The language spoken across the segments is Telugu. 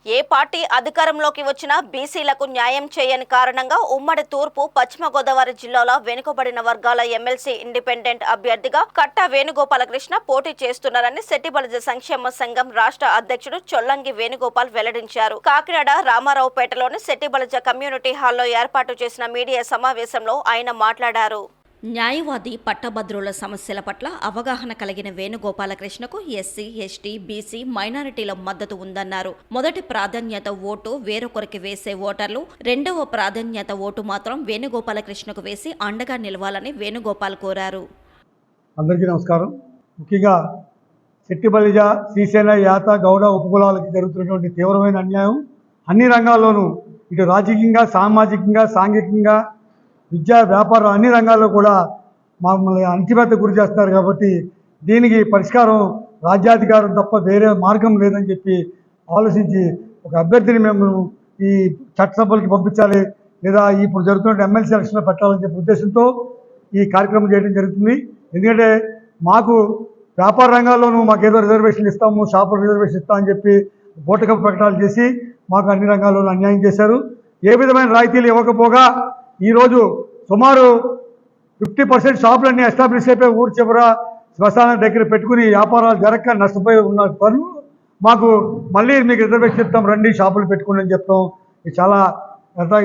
ఏ పార్టీ అధికారంలోకి వచ్చినా బీసీలకు న్యాయం చేయని కారణంగా ఉమ్మడి తూర్పు పశ్చిమ గోదావరి జిల్లాలో వెనుకబడిన వర్గాల ఎమ్మెల్సీ ఇండిపెండెంట్ అభ్యర్థిగా కట్టా వేణుగోపాలకృష్ణ పోటీ చేస్తున్నారని సెట్టిబలిజ సంక్షేమ సంఘం రాష్ట్ర అధ్యక్షుడు చొల్లంగి వేణుగోపాల్ వెల్లడించారు. కాకినాడ రామారావుపేటలోని సెట్టిబలిజ కమ్యూనిటీ హాల్లో ఏర్పాటు చేసిన మీడియా సమావేశంలో ఆయన మాట్లాడారు. న్యాయవాది పట్టభద్రుల సమస్యల పట్ల అవగాహన కలిగిన వేణుగోపాలకృష్ణకు ఎస్సీ, ఎస్టీ, బీసీ, మైనారిటీల మద్దతు ఉందన్నారు. మొదటి ప్రాధాన్యత ఓటు వేరొకరికి వేసే ఓటర్లు, రెండవ ప్రాధాన్యత ఓటు మాత్రం వేణుగోపాలకృష్ణకు వేసి అండగా నిలవాలని వేణుగోపాల్ కోరారు. అందరికీ నమస్కారం. ముఖ్యంగా సెట్టిబలిజ, శ్రీసేన, యాత, గౌడ ఉపకులాలకు జరుగుతున్నటువంటి తీవ్రమైన అన్యాయం అన్ని రంగాల్లోనూ, ఇటు రాజకీయంగా, సామాజికంగా, సాంఘికంగా, విద్యా, వ్యాపారం అన్ని రంగాల్లో కూడా మమ్మల్ని అణచివేతకు గురి చేస్తున్నారు. కాబట్టి దీనికి పరిష్కారం రాజ్యాధికారం తప్ప వేరే మార్గం లేదని చెప్పి ఆలోచించి ఒక అభ్యర్థిని మేము ఈ చట్టసభలకి పంపించాలి, లేదా ఇప్పుడు జరుగుతున్న ఎమ్మెల్సీ ఎలక్షన్లో పెట్టాలని చెప్పే ఉద్దేశంతో ఈ కార్యక్రమం చేయడం జరుగుతుంది. ఎందుకంటే మాకు వ్యాపార రంగాల్లోనూ మాకేదో రిజర్వేషన్లు ఇస్తాము, షాపుల రిజర్వేషన్ ఇస్తామని చెప్పి బూటకపు ప్రకటనలు చేసి మాకు అన్ని రంగాల్లోనూ అన్యాయం చేశారు. ఏ విధమైన రాయితీలు ఇవ్వకపోగా ఈరోజు సుమారు 50% షాపులన్నీ ఎస్టాబ్లిష్ అయిపోయి ఊరు చివర శ్మశానం దగ్గర పెట్టుకుని వ్యాపారాలు జరగక నష్టపోయి ఉన్న పనులు మాకు మళ్ళీ మీకు రిజర్వేషన్ చెప్తాం, రండి షాపులు పెట్టుకుని అని చెప్తాం. ఇది చాలా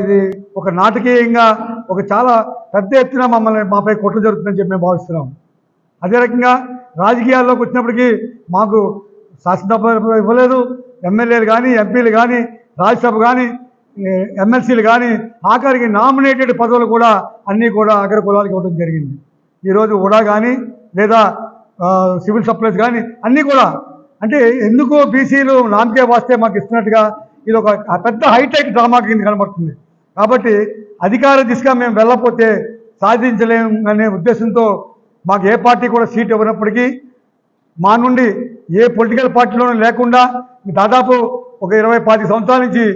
ఇది ఒక నాటకీయంగా ఒక చాలా పెద్ద ఎత్తున మాపై కుట్ర జరుగుతుందని చెప్పి మేము భావిస్తున్నాం. అదే రకంగా రాజకీయాల్లోకి వచ్చినప్పటికీ మాకు శాసనసభ ఇవ్వలేదు, ఎమ్మెల్యేలు కానీ, ఎంపీలు కానీ, రాజ్యసభ కానీ, ఎమ్మెల్సీలు కానీ, ఆఖరికి నామినేటెడ్ పదవులు కూడా అన్నీ కూడా అగ్ర కులాలకు ఇవ్వడం జరిగింది. ఈరోజు ఉడా కానీ, లేదా సివిల్ సప్లైస్ కానీ అన్నీ కూడా, అంటే ఎందుకో బీసీలు నామకే వాస్తే మాకు ఇస్తున్నట్టుగా ఇది ఒక పెద్ద హైటెక్ డ్రామా కింద కనబడుతుంది. కాబట్టి అధికార దిశగా మేము వెళ్ళకపోతే సాధించలేము అనే ఉద్దేశంతో మాకు ఏ పార్టీ కూడా సీట్ ఇవ్వనప్పటికీ మా నుండి ఏ పొలిటికల్ పార్టీలోనూ లేకుండా దాదాపు ఒక 20-25 సంవత్సరాల నుంచి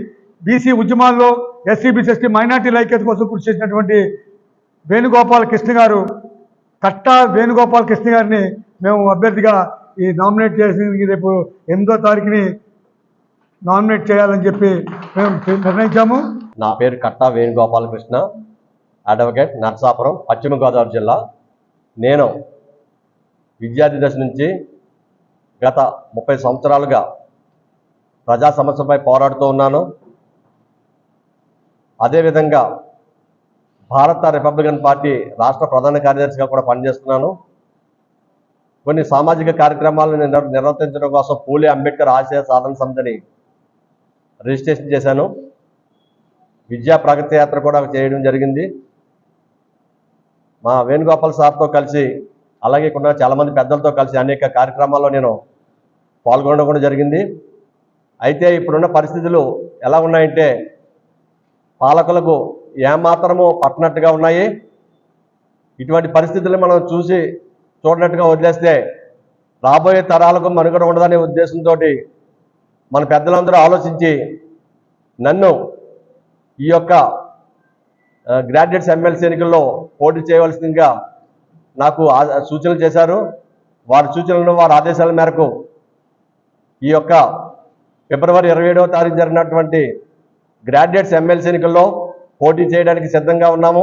బీసీ ఉద్యమాల్లో ఎస్సీ, బీసీ, ఎస్టీ, మైనార్టీల ఐక్యత కోసం కృషి చేసినటువంటి వేణుగోపాలకృష్ణ గారు, కట్టా వేణుగోపాలకృష్ణ గారిని మేము అభ్యర్థిగా ఈ నామినేట్ చేసి రేపు 8వ తారీఖుని నామినేట్ చేయాలని చెప్పి మేము నిర్ణయించాము. నా పేరు కట్టా వేణుగోపాలకృష్ణ, అడ్వకేట్, నర్సాపురం, పశ్చిమ గోదావరి జిల్లా. నేను విద్యార్థి దశ నుంచి గత 30 సంవత్సరాలుగా ప్రజా సమస్యలపై పోరాడుతూ ఉన్నాను. అదేవిధంగా భారత రిపబ్లికన్ పార్టీ రాష్ట్ర ప్రధాన కార్యదర్శిగా కూడా పనిచేస్తున్నాను. కొన్ని సామాజిక కార్యక్రమాలను నిర్వర్తించడం కోసం పూలే అంబేద్కర్ ఆశయ సాధన సమితిని రిజిస్ట్రేషన్ చేశాను. విద్యా ప్రగతి యాత్ర కూడా చేయడం జరిగింది. మా వేణుగోపాల్ సార్తో కలిసి, అలాగే కూడా చాలామంది పెద్దలతో కలిసి అనేక కార్యక్రమాల్లో నేను పాల్గొనడం కూడా జరిగింది. అయితే ఇప్పుడున్న పరిస్థితులు ఎలా ఉన్నాయంటే పాలకులకు ఏమాత్రము పట్టనట్టుగా ఉన్నాయి. ఇటువంటి పరిస్థితులను మనం చూడనట్టుగా వదిలేస్తే రాబోయే తరాలకు మనుగడ ఉండదనే ఉద్దేశంతో మన పెద్దలందరూ ఆలోచించి నన్ను ఈ యొక్క గ్రాడ్యుయేట్స్ ఎమ్మెల్సీ ఎన్నికల్లో పోటీ చేయవలసిందిగా నాకు సూచనలు చేశారు. వారి సూచనలను, వారి ఆదేశాల మేరకు ఈ యొక్క ఫిబ్రవరి 27వ తారీఖు జరిగినటువంటి గ్రాడ్యుయేట్స్ ఎమ్మెల్సీ ఎన్నికల్లో పోటీ చేయడానికి సిద్ధంగా ఉన్నాము.